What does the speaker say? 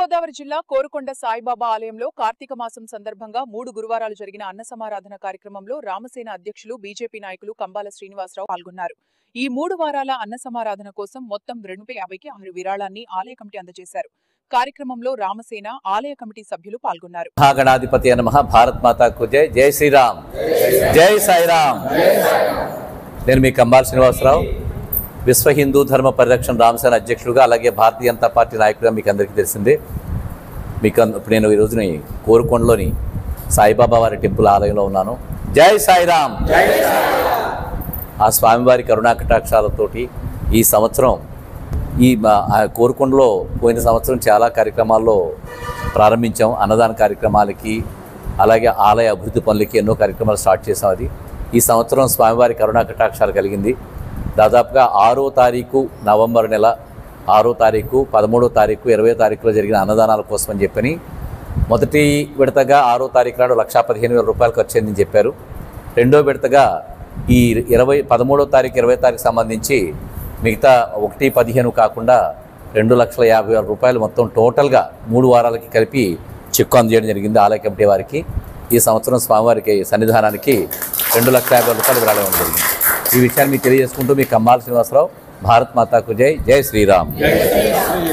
తూర్పుగోదావరి జిల్లా కోరుకొండ సాయిబాబా ఆలయంలో కార్తీక మాసం సందర్భంగా 3 గురువారాలు జరిగిన అన్న సమారాధన కార్యక్రమంలో రామసేన అధ్యక్షులు బీజేపీ నాయకులు కంబాల శ్రీనివాసరావు పాల్గొన్నారు. ఈ 3 వారాల అన్న సమారాధన కోసం మొత్తం 250కి 6 విరాళాన్ని ఆలయ కమిటీ అందజేశారు. కార్యక్రమంలో రామసేన ఆలయ కమిటీ సభ్యులు పాల్గొన్నారు. మహాగణాధిపతి నమః. భారత్ మాతాకు జై. జై శ్రీరామ్. జై సాయిరామ్. నేను మీ కంబాల శ్రీనివాసరావు, విశ్వ హిందూ ధర్మ పరిరక్షణ రామసేన అధ్యక్షులుగా, అలాగే భారతీయ జనతా పార్టీ నాయకులుగా మీకు అందరికీ తెలిసిందే. ఇప్పుడు నేను ఈ రోజున కోరుకొండలోని సాయిబాబా వారి టెంపుల్ ఆలయంలో ఉన్నాను. జై సాయిరామ్. ఆ స్వామివారి కరుణా కటాక్షాలతోటి ఈ సంవత్సరం కోరుకొండలో పోయిన సంవత్సరం చాలా కార్యక్రమాల్లో ప్రారంభించాం. అన్నదాన కార్యక్రమాలకి, అలాగే ఆలయ అభివృద్ధి పనులకి ఎన్నో కార్యక్రమాలు స్టార్ట్ చేసాం. అది ఈ సంవత్సరం స్వామివారి కరుణా కటాక్షాలు కలిగింది. దాదాపుగా 6వ తారీఖు నవంబర్ నెల 6వ తారీఖు, 13వ తారీఖు, 20వ తారీఖులో జరిగిన అన్నదానాల కోసం అని చెప్పని మొదటి విడతగా 6వ తారీఖు నాడు 1,15,000 రూపాయలు ఖర్చు అయిందని చెప్పారు. రెండో విడతగా ఈ 13వ తారీఖు, 20వ తారీఖు సంబంధించి మిగతా 1,15,000 కాకుండా 2,50,000 రూపాయలు మొత్తం టోటల్గా 3 వారాలకి కలిపి చెక్కు అందజేయడం జరిగింది ఆలయ కమిటీ వారికి. ఈ సంవత్సరం స్వామివారికి సన్నిధానానికి 2,50,000 రూపాయలు విరాళం ఇవ్వడం జరిగింది. ఈ విషయాన్ని మీకు తెలియజేసుకుంటూ మీ కంబాల శ్రీనివాసరావు. భారత్ మాతాకు జై. జై శ్రీరామ్.